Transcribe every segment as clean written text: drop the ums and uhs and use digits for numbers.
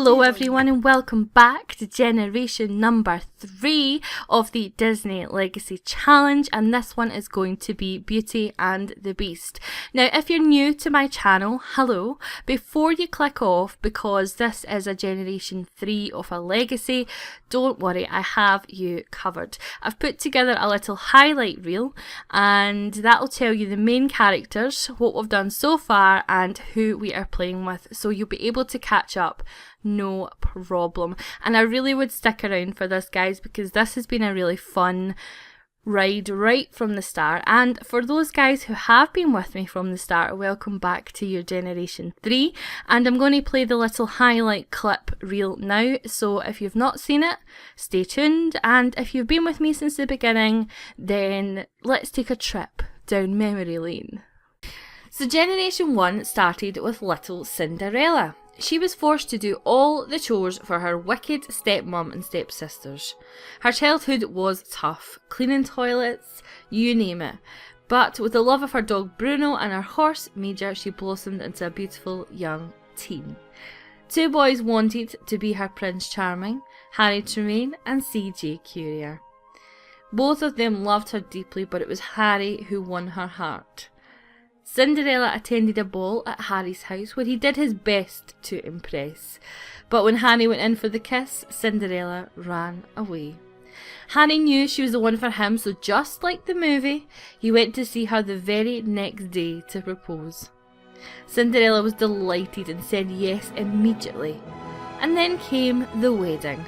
Hello everyone and welcome back to generation number 3 of the Disney Legacy Challenge, and this one is going to be Beauty and the Beast. Now if you're new to my channel, hello, before you click off because this is a generation 3 of a legacy, don't worry, I have you covered. I've put together a little highlight reel and that'll tell you the main characters, what we've done so far and who we are playing with, so you'll be able to catch up no problem. And I really would stick around for this, guys, because this has been a really fun ride right from the start. And for those guys who have been with me from the start, welcome back to your generation 3. And I'm going to play the little highlight clip reel now, so if you've not seen it, stay tuned, and if you've been with me since the beginning, then let's take a trip down memory lane. So generation 1 started with little Cinderella. She was forced to do all the chores for her wicked stepmom and stepsisters. Her childhood was tough, cleaning toilets, you name it. But with the love of her dog Bruno and her horse Major, she blossomed into a beautiful young teen. 2 boys wanted to be her Prince Charming, Harry Tremaine and C.J. Courier. Both of them loved her deeply, but it was Harry who won her heart. Cinderella attended a ball at Harry's house where he did his best to impress. But when Harry went in for the kiss, Cinderella ran away. Harry knew she was the one for him, so just like the movie, he went to see her the very next day to propose. Cinderella was delighted and said yes immediately. And then came the wedding.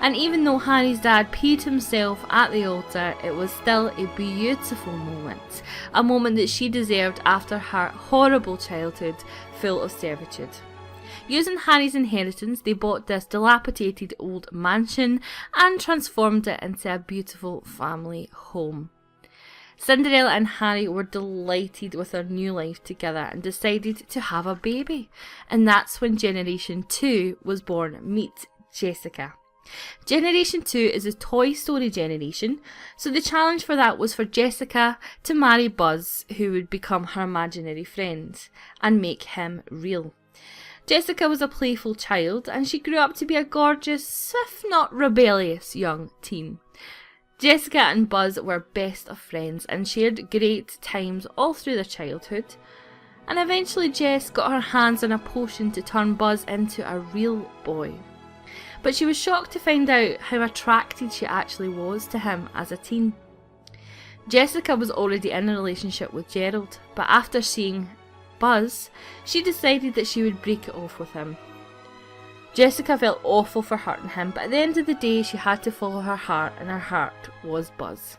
And even though Harry's dad peed himself at the altar, it was still a beautiful moment. A moment that she deserved after her horrible childhood full of servitude. Using Harry's inheritance, they bought this dilapidated old mansion and transformed it into a beautiful family home. Cinderella and Harry were delighted with their new life together and decided to have a baby. And that's when Generation 2 was born. Meet Jessica. Generation 2 is a Toy Story generation, so the challenge for that was for Jessica to marry Buzz, who would become her imaginary friend, and make him real. Jessica was a playful child, and she grew up to be a gorgeous, if not rebellious, young teen. Jessica and Buzz were best of friends and shared great times all through their childhood, and eventually Jess got her hands on a potion to turn Buzz into a real boy. But she was shocked to find out how attracted she actually was to him as a teen. Jessica was already in a relationship with Gerald, but after seeing Buzz, she decided that she would break it off with him. Jessica felt awful for hurting him, but at the end of the day she had to follow her heart, and her heart was Buzz.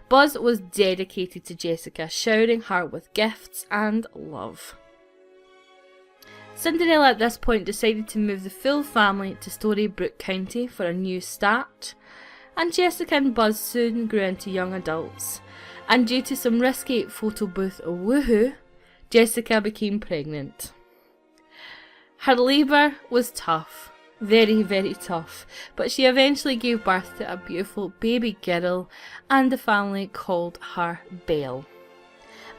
Buzz was dedicated to Jessica, showering her with gifts and love. Cinderella at this point decided to move the full family to Storybrooke County for a new start, and Jessica and Buzz soon grew into young adults, and due to some risky photo booth woohoo, Jessica became pregnant. Her labour was tough, very, very tough, but she eventually gave birth to a beautiful baby girl, and the family called her Belle.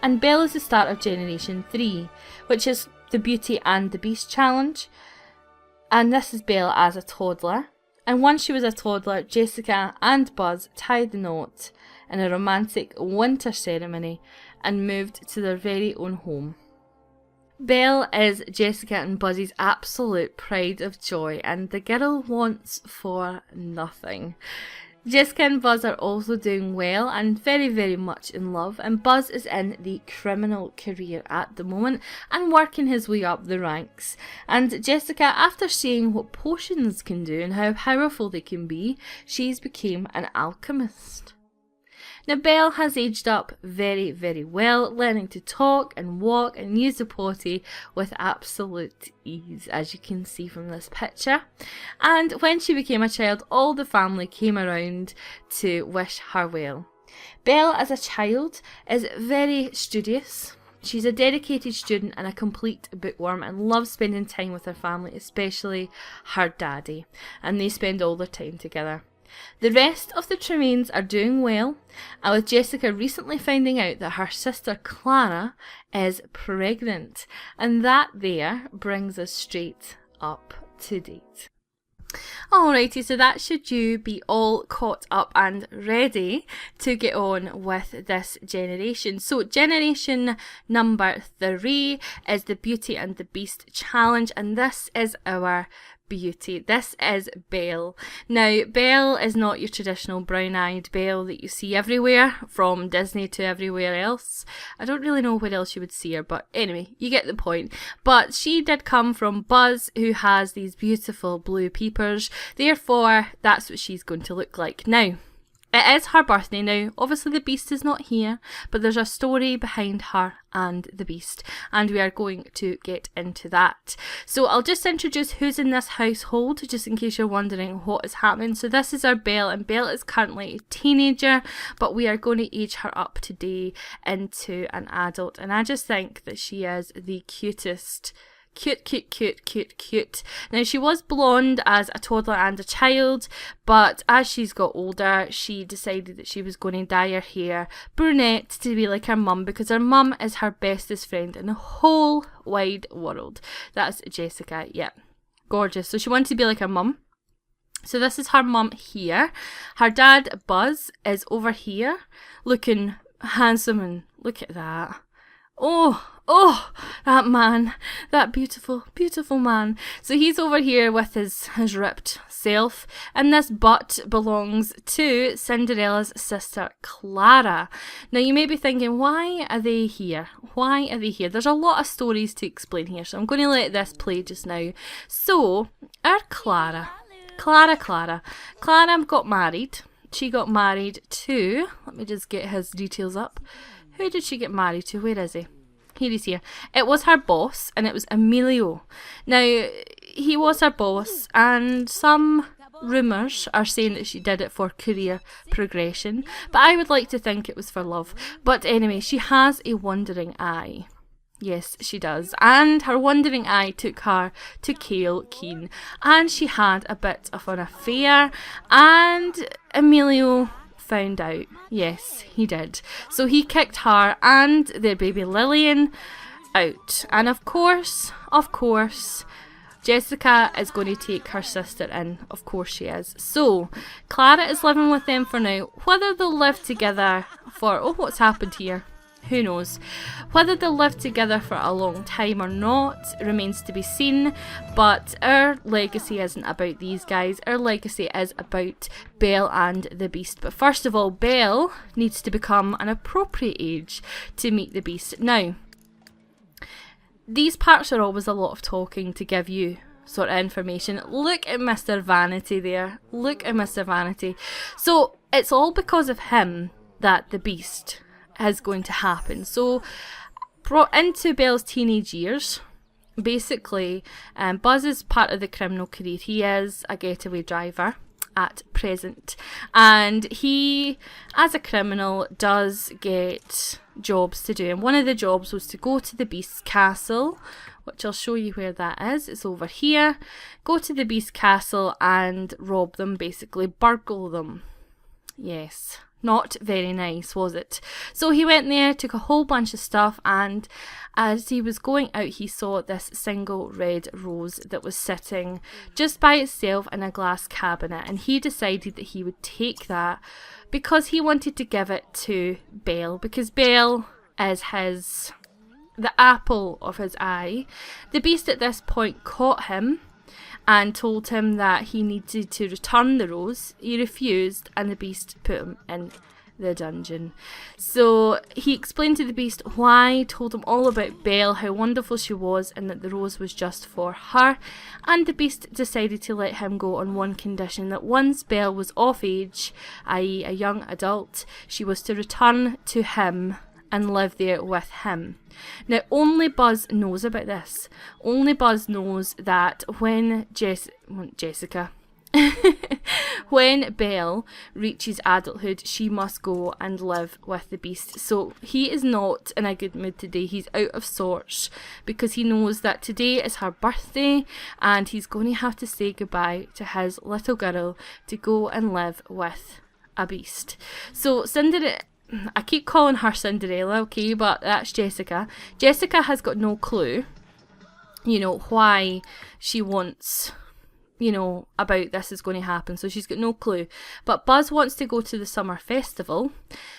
And Belle is the start of Generation 3, which is the Beauty and the Beast challenge, and this is Belle as a toddler. And once she was a toddler, Jessica and Buzz tied the knot in a romantic winter ceremony and moved to their very own home. Belle is Jessica and Buzz's absolute pride of joy, and the girl wants for nothing. Jessica and Buzz are also doing well and very, very much in love, and Buzz is in the criminal career at the moment and working his way up the ranks. And Jessica, after seeing what potions can do and how powerful they can be, she's become an alchemist. Now Belle has aged up very, very well, learning to talk and walk and use the potty with absolute ease, as you can see from this picture. And when she became a child, all the family came around to wish her well. Belle, as a child, is very studious. She's a dedicated student and a complete bookworm and loves spending time with her family, especially her daddy, and they spend all their time together. The rest of the Tremaines are doing well, and with Jessica recently finding out that her sister Clara is pregnant, and that there brings us straight up to date. Alrighty, so that should you be all caught up and ready to get on with this generation. So generation number 3 is the Beauty and the Beast challenge, and this is our beauty. This is Belle. Now, Belle is not your traditional brown-eyed Belle that you see everywhere, from Disney to everywhere else. I don't really know where else you would see her, but anyway, you get the point. But she did come from Buzz, who has these beautiful blue peepers. Therefore, that's what she's going to look like. Now, it is her birthday now. Obviously the Beast is not here, but there's a story behind her and the Beast, and we are going to get into that. So I'll just introduce who's in this household, just in case you're wondering what is happening. So this is our Belle, and Belle is currently a teenager, but we are going to age her up today into an adult, and I just think that she is the cutest. Cute. Now, she was blonde as a toddler and a child, but as she's got older, she decided that she was going to dye her hair brunette to be like her mum, because her mum is her bestest friend in the whole wide world. That's Jessica. Yeah, gorgeous. So she wanted to be like her mum. So this is her mum here. Her dad, Buzz, is over here looking handsome, and look at that. Oh, that man, that beautiful man. So he's over here with his ripped self, and this butt belongs to Cinderella's sister, Clara. Now, you may be thinking, why are they here? There's a lot of stories to explain here, so I'm going to let this play just now. So, our Clara got married. She got married to, let me just get his details up. Who did she get married to? Where is he? Here he's here. It was her boss, and it was Emilio. Now, he was her boss, and some rumours are saying that she did it for career progression, but I would like to think it was for love. But anyway, she has a wandering eye. Yes, she does. And her wandering eye took her to Kale Keen, and she had a bit of an affair, and Emilio found out. Yes, he did. So he kicked her and their baby Lillian out. And of course, Jessica is going to take her sister in. Of course she is. So Clara is living with them for now. Whether they'll live together for, what's happened here? Who knows? Whether they'll live together for a long time or not remains to be seen, but our legacy isn't about these guys. Our legacy is about Belle and the Beast. But first of all, Belle needs to become an appropriate age to meet the Beast. Now, these parts are always a lot of talking to give you sort of information. Look at Mr. Vanity there. Look at Mr. Vanity. So it's all because of him that the Beast is going to happen. So brought into Belle's teenage years, basically, Buzz is part of the criminal career. He is a getaway driver at present, and he, as a criminal, does get jobs to do, and one of the jobs was to go to the Beast's castle, which I'll show you where that is. It's over here. Go to the Beast's castle and rob them, basically burgle them. Yes, not very nice, was it? So he went there, took a whole bunch of stuff, and as he was going out, he saw this single red rose that was sitting just by itself in a glass cabinet, and he decided that he would take that because he wanted to give it to Belle, because Belle is the apple of his eye. The Beast at this point caught him and told him that he needed to return the rose. He refused, and the Beast put him in the dungeon. So he explained to the Beast why, told him all about Belle, how wonderful she was, and that the rose was just for her. And the Beast decided to let him go on one condition, that once Belle was of age, i.e. a young adult, she was to return to him and live there with him. Now, only Buzz knows about this. Only Buzz knows that when Jessica, when Belle reaches adulthood, she must go and live with the Beast. So he is not in a good mood today. He's out of sorts because he knows that today is her birthday and he's going to have to say goodbye to his little girl to go and live with a Beast. So I keep calling her Cinderella, okay, but that's Jessica. Jessica has got no clue, why she wants about this is going to happen, so she's got no clue. But Buzz wants to go to the summer festival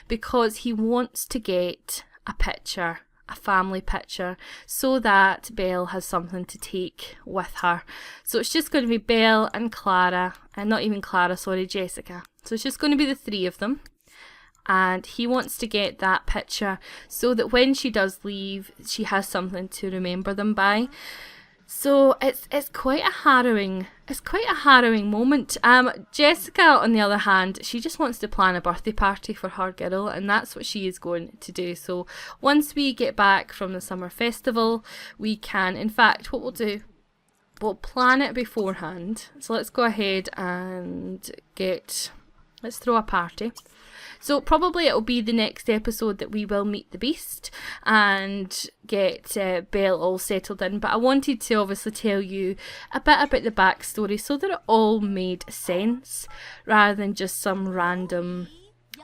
because he wants to get a picture, a family picture, so that Belle has something to take with her. So it's just going to be Belle and Clara, and not even Clara, sorry, Jessica. So it's just going to be the three of them. And he wants to get that picture so that when she does leave, she has something to remember them by. So it's quite a harrowing moment. Jessica, on the other hand, she just wants to plan a birthday party for her girl, and that's what she is going to do. So once we get back from the summer festival, we can, in fact, what we'll do, we'll plan it beforehand. So let's go ahead and let's throw a party. So probably it'll be the next episode that we will meet the Beast and get Belle all settled in. But I wanted to obviously tell you a bit about the backstory so that it all made sense rather than just some random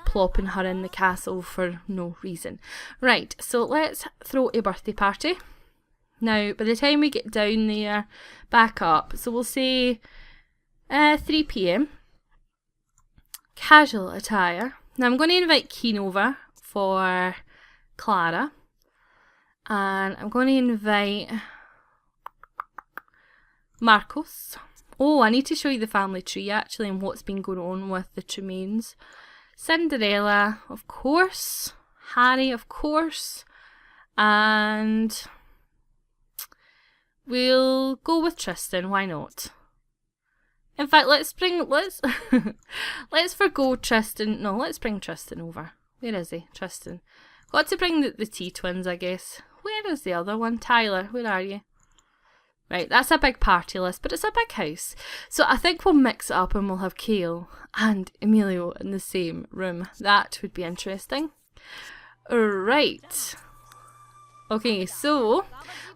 plopping her in the castle for no reason. Right, so let's throw a birthday party. Now, by the time we get down there, back up, so we'll say 3 p.m. Casual attire. Now I'm going to invite Keen over for Clara, and I'm going to invite Marcos. Oh, I need to show you the family tree actually and what's been going on with the Tremaines. Cinderella, of course. Harry, of course. And we'll go with Tristan, why not? In fact, let's forgo Tristan. No, let's bring Tristan over. Where is he? Tristan. Got to bring the T-twins, I guess. Where is the other one? Tyler, where are you? Right, that's a big party list, but it's a big house. So I think we'll mix it up and we'll have Kale and Emilio in the same room. That would be interesting. Right. Okay, so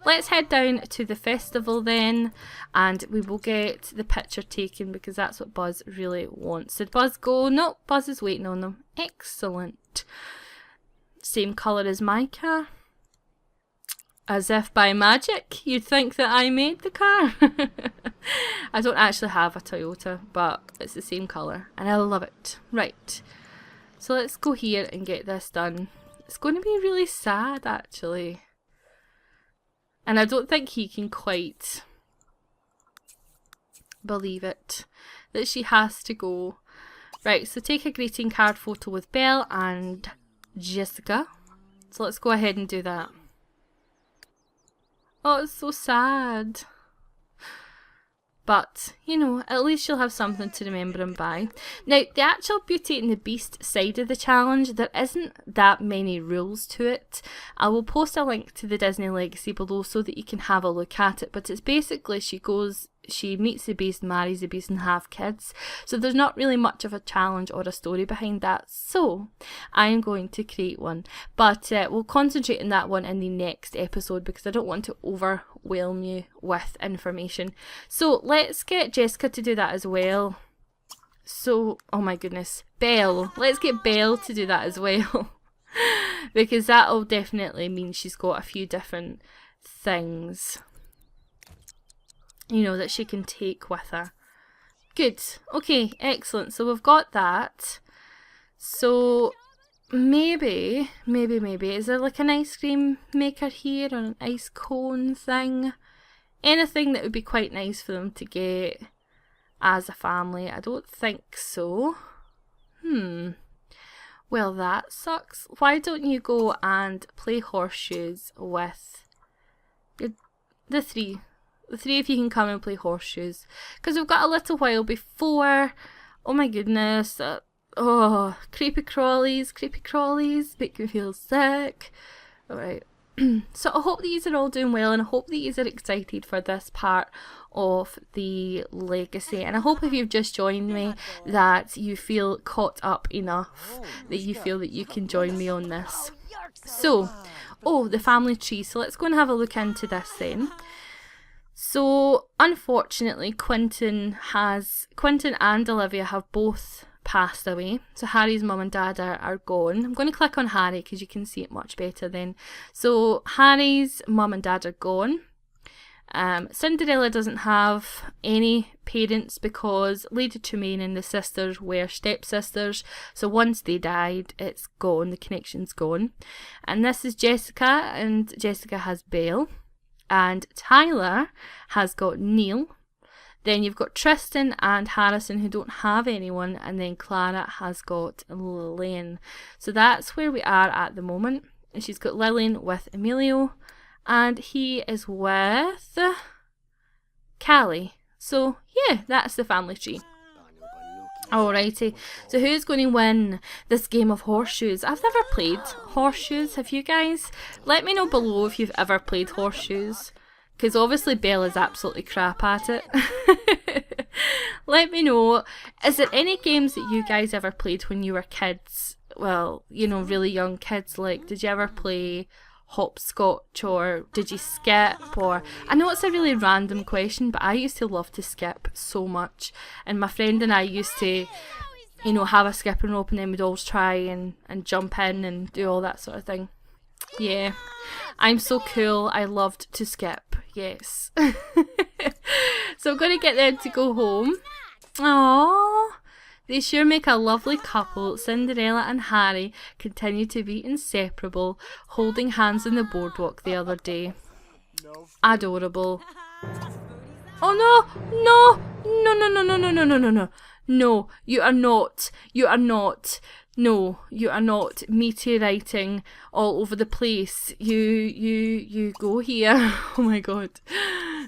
let's head down to the festival then, and we will get the picture taken because that's what Buzz really wants. Did Buzz go? No, Buzz is waiting on them. Excellent. Same colour as my car. As if by magic, you'd think that I made the car. I don't actually have a Toyota, but it's the same colour, and I love it. Right, so let's go here and get this done. It's going to be really sad, actually. And I don't think he can quite believe it, that she has to go. Right, so take a greeting card photo with Belle and Jessica. So let's go ahead and do that. Oh, it's so sad. But, at least you'll have something to remember him by. Now, the actual Beauty and the Beast side of the challenge, there isn't that many rules to it. I will post a link to the Disney Legacy below so that you can have a look at it. But it's basically she meets the Beast, marries the Beast and have kids. So there's not really much of a challenge or a story behind that. So I'm going to create one. But we'll concentrate on that one in the next episode because I don't want to overwhelm you with information. So let's get Jessica to do that as well. So, oh my goodness, Belle. Let's get Belle to do that as well. Because that'll definitely mean she's got a few different things, that she can take with her. Good. Okay, excellent. So we've got that. So maybe, is there like an ice cream maker here or an ice cone thing? Anything that would be quite nice for them to get as a family? I don't think so. Well, that sucks. Why don't you go and play horseshoes with the three? The three of you can come and play horseshoes. Because we've got a little while before. Oh my goodness. Creepy crawlies. Make me feel sick. Alright. So I hope that you are all doing well, and I hope that you are excited for this part of the legacy, and I hope if you've just joined me that you feel caught up enough that you feel that you can join me on this. So, the family tree. So let's go and have a look into this then. So unfortunately Quentin and Olivia have both passed away. So Harry's mum and dad are gone. I'm going to click on Harry because you can see it much better then. So Harry's mum and dad are gone. Cinderella doesn't have any parents because Lady Tremaine and the sisters were stepsisters. So once they died, it's gone, the connection's gone. And this is Jessica, and Jessica has Belle. And Tyler has got Neil. Then you've got Tristan and Harrison who don't have anyone, and then Clara has got Lillian. So that's where we are at the moment. And she's got Lillian with Emilio, and he is with Callie. So yeah, that's the family tree. Alrighty, so who's going to win this game of horseshoes? I've never played horseshoes, have you guys? Let me know below if you've ever played horseshoes, because obviously Belle is absolutely crap at it. Let me know, is there any games that you guys ever played when you were kids? Well, you know, really young kids, like did you ever play hopscotch, or did you skip? Or I know it's a really random question, but I used to love to skip so much, and my friend and I used to, you know, have a skipping rope, and then we'd always try and jump in and do all that sort of thing. Yeah, I'm so cool. I loved to skip, yes. So I'm gonna get them to go home. Aww, they sure make a lovely couple. Cinderella and Harry continue to be inseparable, holding hands on the boardwalk the other day. Adorable. Oh no! No! No, no, no, no, no, no, no, no, no. No, you are not. You are not. No, you are not meteoriting all over the place. You go here. Oh my god.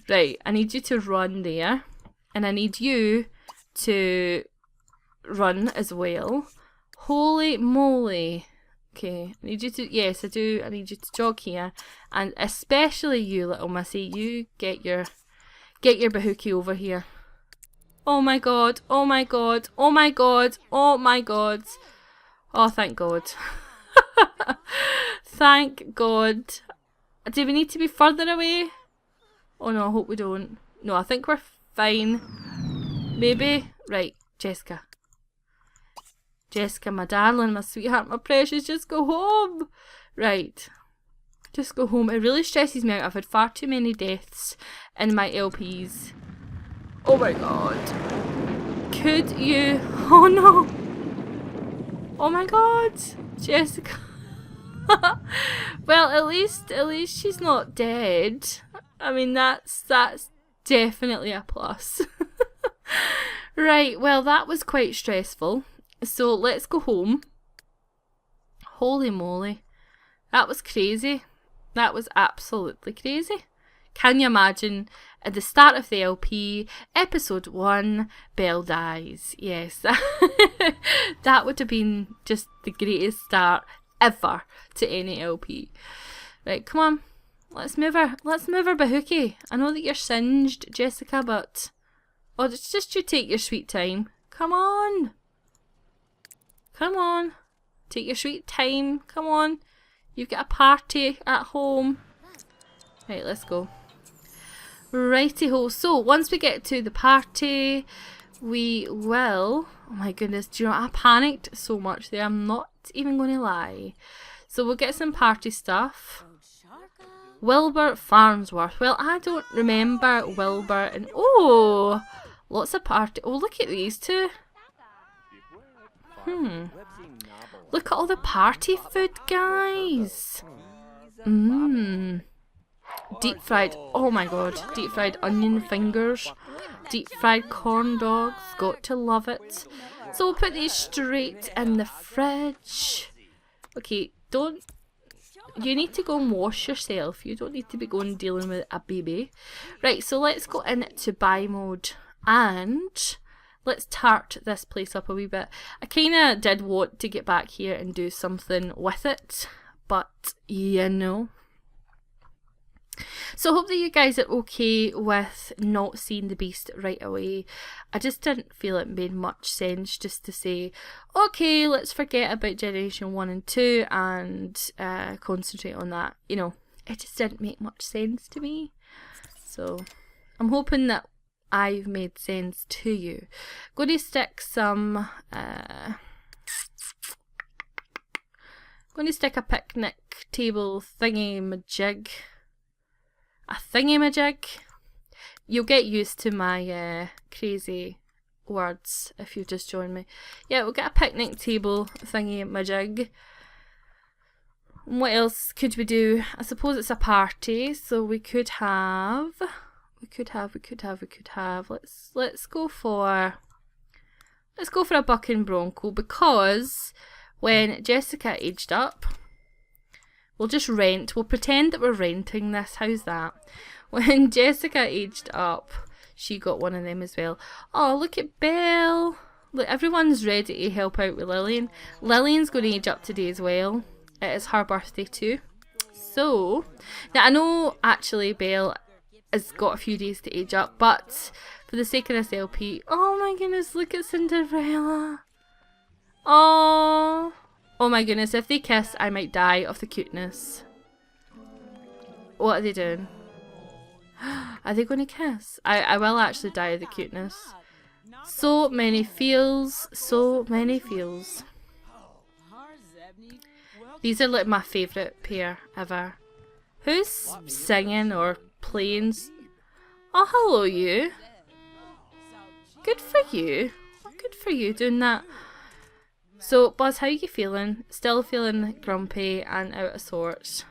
Right, I need you to run there. And I need you to run as well. Holy moly. Okay, I need you to, yes I do, I need you to jog here. And especially you, little missy, you get your bahookie over here. Oh my god, oh my god, oh my god, oh my god. Oh, thank god. Thank god. Do we need to be further away? Oh no, I hope we don't. No, I think we're fine. Maybe? Right, Jessica. Jessica, my darling, my sweetheart, my precious, just go home. Right. Just go home. It really stresses me out. I've had far too many deaths in my LPs. Oh my god. Could you... Oh no. Oh my god. Jessica. Well, at least she's not dead. I mean, that's definitely a plus. Right, well, that was quite stressful. So let's go home. Holy moly. That was crazy. That was absolutely crazy. Can you imagine at the start of the LP, episode 1, Belle dies. Yes. That would have been just the greatest start ever to any LP. Right, come on. Let's move her bahookie. I know that you're singed, Jessica, but... Oh, it's just you take your sweet time. Come on. Come on. Take your sweet time. Come on. You've got a party at home. Right, let's go. Righty-ho. So, once we get to the party, we will... Oh my goodness, do you know what? I panicked so much there. I'm not even going to lie. So, we'll get some party stuff. Wilbur Farnsworth. Well, I don't remember Wilbur and... Oh! Lots of party... Oh, look at these two. Look at all the party food, guys. Deep fried, oh my god, deep fried onion fingers, deep fried corn dogs, got to love it. So we'll put these straight in the fridge. Okay, you need to go and wash yourself. You don't need to be going dealing with a baby. Right, so let's go into buy mode and let's tart this place up a wee bit. I kind of did want to get back here and do something with it, but you know. So I hope that you guys are okay with not seeing the Beast right away. I just didn't feel it made much sense just to say, okay, let's forget about Generation 1 and 2 and concentrate on that. You know, it just didn't make much sense to me. So I'm hoping that I've made sense to you. Going to stick some... going to stick a picnic table thingy-majig. A thingy-majig you'll get used to my crazy words if you've just joined me. Yeah, we'll get a picnic table thingy majig. What else could we do? I suppose it's a party, so we could have. Let's go for a buck and bronco, because when Jessica aged up, we'll pretend that we're renting this. How's that? When Jessica aged up, she got one of them as well. Oh, look at Belle. Look, everyone's ready to help out with Lillian. Lillian's going to age up today as well. It is her birthday too. So, now I know actually Belle has got a few days to age up, but for the sake of this LP, oh my goodness, look at Cinderella. Oh my goodness, if they kiss, I might die of the cuteness. What are they doing? Are they going to kiss? I will actually die of the cuteness. So many feels, so many feels. These are like my favourite pair ever. Who's singing or playing? Oh, hello you. Good for you. Good for you doing that. So, Buzz, how are you feeling? Still feeling grumpy and out of sorts.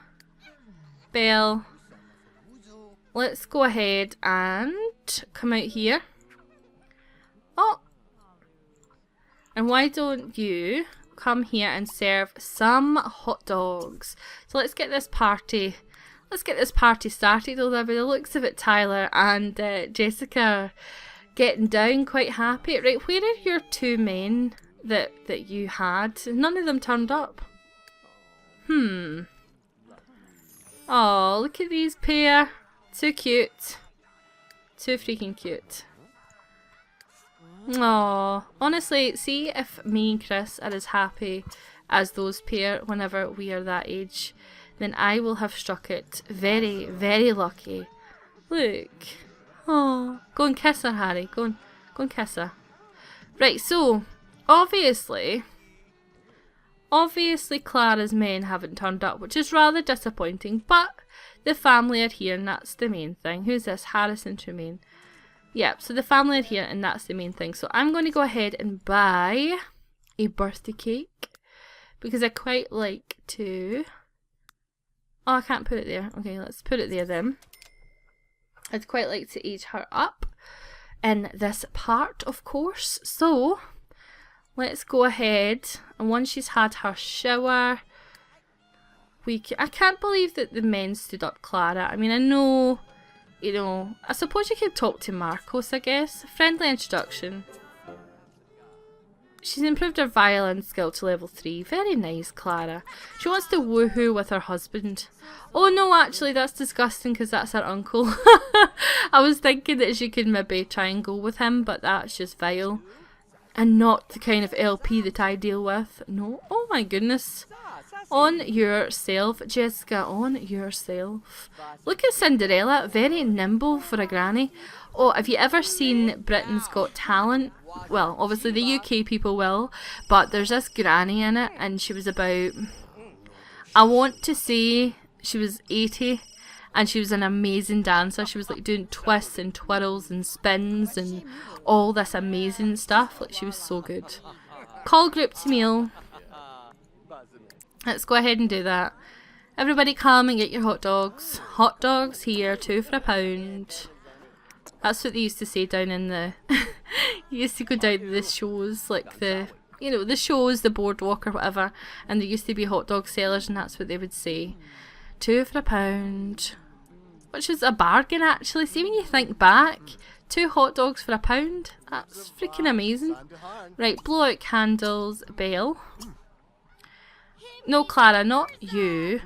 Belle, let's go ahead and come out here. Oh! And why don't you come here and serve some hot dogs? So let's get this party started. Although by the looks of it, Tyler and Jessica getting down quite happy. Right, where are your two men that you had? None of them turned up. Oh, look at these pair. Too cute. Too freaking cute. Oh, honestly, see if me and Chris are as happy as those pair whenever we are that age, then I will have struck it very, very lucky. Look. Oh, go and kiss her, Harry. Go and kiss her. Right, so obviously Clara's men haven't turned up, which is rather disappointing, but the family are here and that's the main thing. Who's this? Harrison Tremaine. Yeah, so the family are here and that's the main thing. So I'm going to go ahead and buy a birthday cake because I quite like to... Oh, I can't put it there. Okay, let's put it there then. I'd quite like to age her up in this part, of course. So let's go ahead, and once she's had her shower, I can't believe that the men stood up Clara. I mean, I know, you know, I suppose you could talk to Marcos, I guess. Friendly introduction. She's improved her violin skill to level 3. Very nice, Clara. She wants to woohoo with her husband. Oh no, actually, that's disgusting because that's her uncle. I was thinking that she could maybe try and go with him, but that's just vile. And not the kind of LP that I deal with. No. Oh my goodness. On yourself, Jessica, on yourself. Look at Cinderella, very nimble for a granny. Oh, have you ever seen Britain's Got Talent? Well, obviously the UK people will, but there's this granny in it, and she was about, I want to say she was 80, and she was an amazing dancer. She was like doing twists and twirls and spins and all this amazing stuff. Like, she was so good. Call group to meal. Let's go ahead and do that. Everybody come and get your hot dogs. Hot dogs here, 2 for £1. That's what they used to say down in the... You used to go down to the shows, like the... You know, the shows, the boardwalk or whatever. And there used to be hot dog sellers and that's what they would say. 2 for £1. Which is a bargain, actually. See, when you think back, 2 hot dogs for £1. That's freaking amazing. Right, blow out candles. Belle. No, Clara, not you.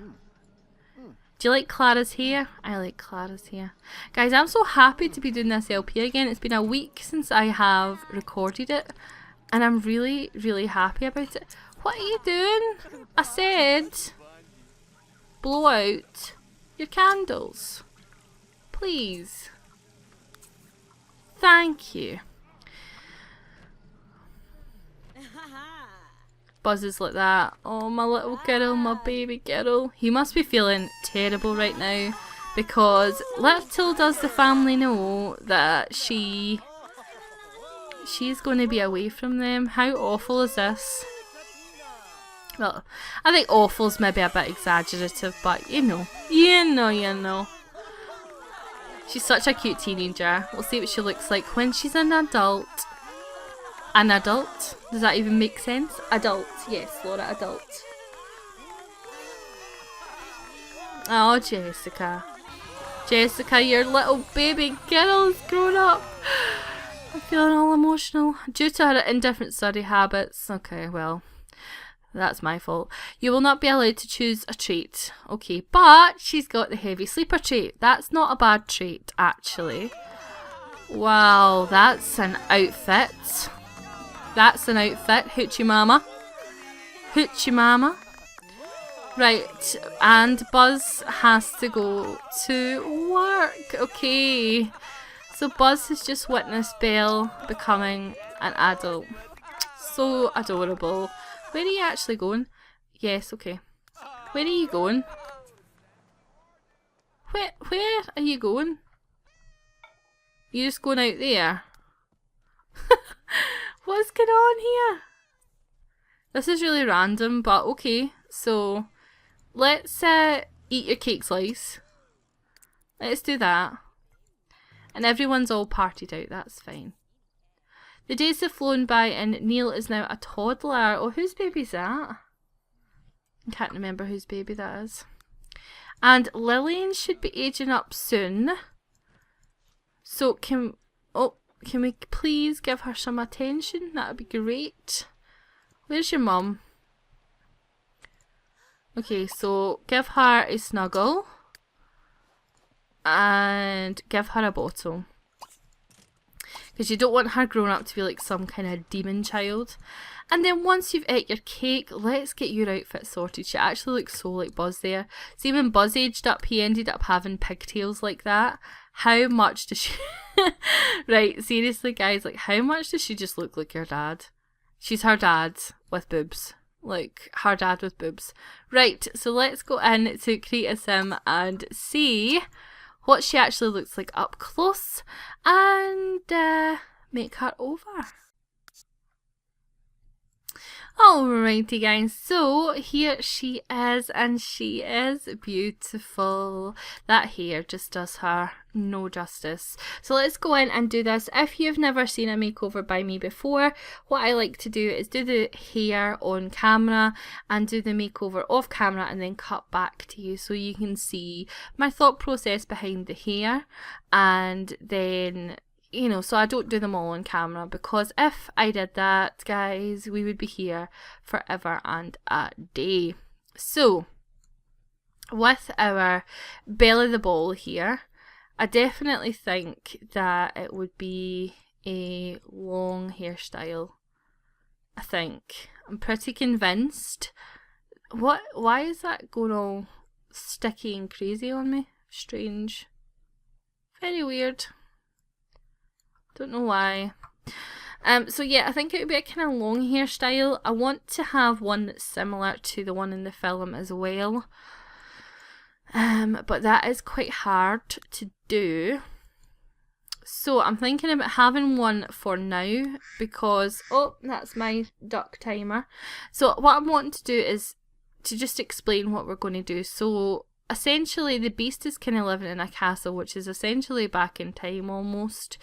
Do you like Clara's hair? I like Clara's hair. Guys, I'm so happy to be doing this LP again. It's been a week since I have recorded it. And I'm really, really happy about it. What are you doing? I said, blow out your candles. Please. Thank you. Buzzes like that. Oh, my little girl, my baby girl. He must be feeling terrible right now because little does the family know that she's going to be away from them. How awful is this? Well, I think awful's maybe a bit exaggerative, but you know. She's such a cute teenager. We'll see what she looks like when she's an adult. An adult? Does that even make sense? Adult. Yes, Laura, adult. Oh, Jessica. Jessica, your little baby girl's grown up. I'm feeling all emotional. Due to her indifferent study habits. Okay, well, that's my fault. You will not be allowed to choose a trait. Okay, but she's got the heavy sleeper trait. That's not a bad trait, actually. Wow, that's an outfit. That's an outfit. Hoochie mama. Hoochie mama. Right, and Buzz has to go to work. Okay. So Buzz has just witnessed Belle becoming an adult. So adorable. Where are you actually going? Yes, okay. Where are you going? Where are you going? You just going out there? What's going on here? This is really random, but okay. So, let's eat your cake slice. Let's do that. And everyone's all partied out, that's fine. The days have flown by and Neil is now a toddler. Oh, whose baby's that? I can't remember whose baby that is. And Lillian should be aging up soon. So can we please give her some attention? That would be great. Where's your mum? Okay, so give her a snuggle. And give her a bottle. Because you don't want her growing up to be like some kind of demon child. And then once you've ate your cake, let's get your outfit sorted. She actually looks so like Buzz there. See, when Buzz aged up, he ended up having pigtails like that. How much does she... Right, seriously guys, like how much does she just look like your dad? She's her dad with boobs. Like, her dad with boobs. Right, so let's go in to create a sim and see what she actually looks like up close and make her over. Alrighty guys, so here she is and she is beautiful. That hair just does her no justice. So let's go in and do this. If you've never seen a makeover by me before, what I like to do is do the hair on camera and do the makeover off camera and then cut back to you so you can see my thought process behind the hair, and then you know, so I don't do them all on camera, because if I did that, guys, we would be here forever and a day. So, with our Belle the Ball here, I definitely think that it would be a long hairstyle. I think. I'm pretty convinced. Why is that going all sticky and crazy on me? Strange. Very weird. Don't know why. So yeah, I think it would be a kind of long hairstyle. I want to have one that's similar to the one in the film as well. But that is quite hard to do. So I'm thinking about having one for now because, oh, that's my duck timer. So what I'm wanting to do is to just explain what we're going to do. So essentially the Beast is kind of living in a castle, which is essentially back in time almost,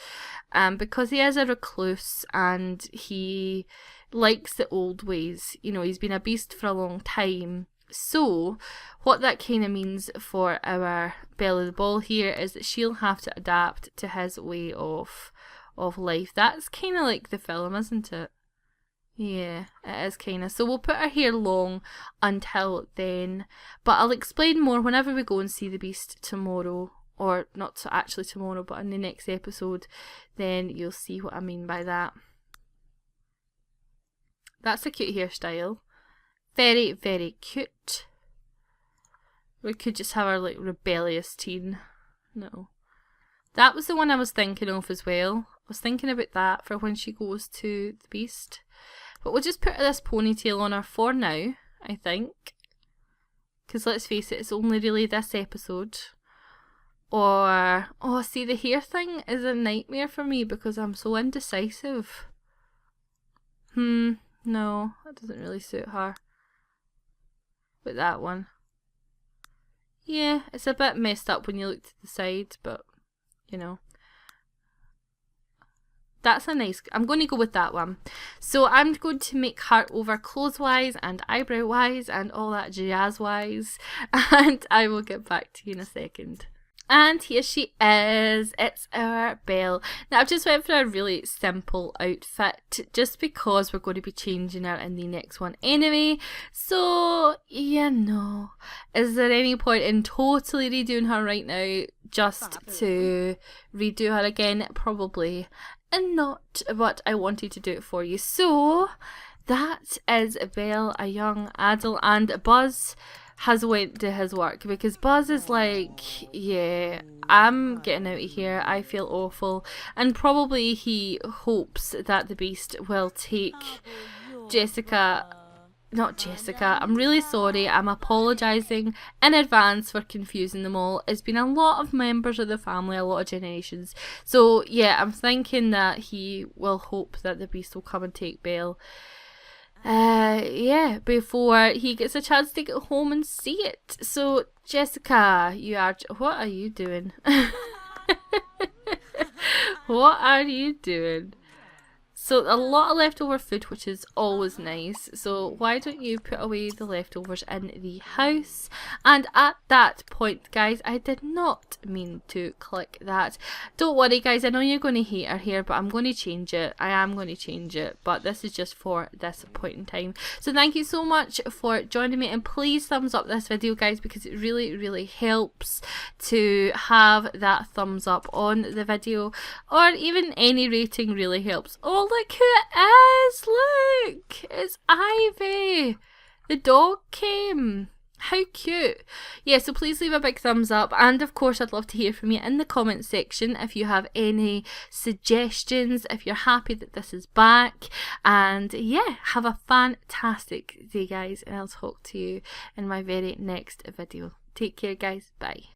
because he is a recluse and he likes the old ways. You know, he's been a beast for a long time. So what that kind of means for our Belle the Ball here is that she'll have to adapt to his way of life. That's kind of like the film, isn't it? Yeah, it is kind of. So we'll put her hair long until then, but I'll explain more whenever we go and see the Beast tomorrow, or not actually tomorrow, but in the next episode. Then you'll see what I mean by that. That's a cute hairstyle. Very, very cute. We could just have our like rebellious teen. No. That was the one I was thinking of as well. I was thinking about that for when she goes to the Beast. But we'll just put this ponytail on her for now, I think. Because let's face it, it's only really this episode. Or, oh, see, the hair thing is a nightmare for me because I'm so indecisive. No, that doesn't really suit her. But that one. Yeah, it's a bit messed up when you look to the side, but, you know. That's a nice, I'm going to go with that one. So I'm going to make her over clothes-wise and eyebrow-wise and all that jazz-wise. And I will get back to you in a second. And here she is, it's our Belle. Now I've just went for a really simple outfit just because we're going to be changing her in the next one anyway. So, you know, is there any point in totally redoing her right now just to redo her again? Probably. And not what I wanted to do it for you. So, that is Belle, a young adult, and Buzz has went to his work because Buzz is like, yeah, I'm getting out of here, I feel awful, and probably he hopes that the Beast will take I'm really sorry, I'm apologising in advance for confusing them all. It's been a lot of members of the family, a lot of generations, so yeah, I'm thinking that he will hope that the Beast will come and take Belle. Yeah, before he gets a chance to get home and see it. So, Jessica, what are you doing? What are you doing? So a lot of leftover food, which is always nice. So why don't you put away the leftovers in the house? And at that point, guys, I did not mean to click that. Don't worry, guys. I know you're going to hate her hair, but I'm going to change it. I am going to change it. But this is just for this point in time. So thank you so much for joining me. And please thumbs up this video, guys, because it really, really helps to have that thumbs up on the video. Or even any rating really helps. Oh, look who it is! Look! It's Ivy! The dog came! How cute! Yeah, so please leave a big thumbs up, and of course I'd love to hear from you in the comment section if you have any suggestions, if you're happy that this is back, and yeah, have a fantastic day, guys, and I'll talk to you in my very next video. Take care, guys. Bye.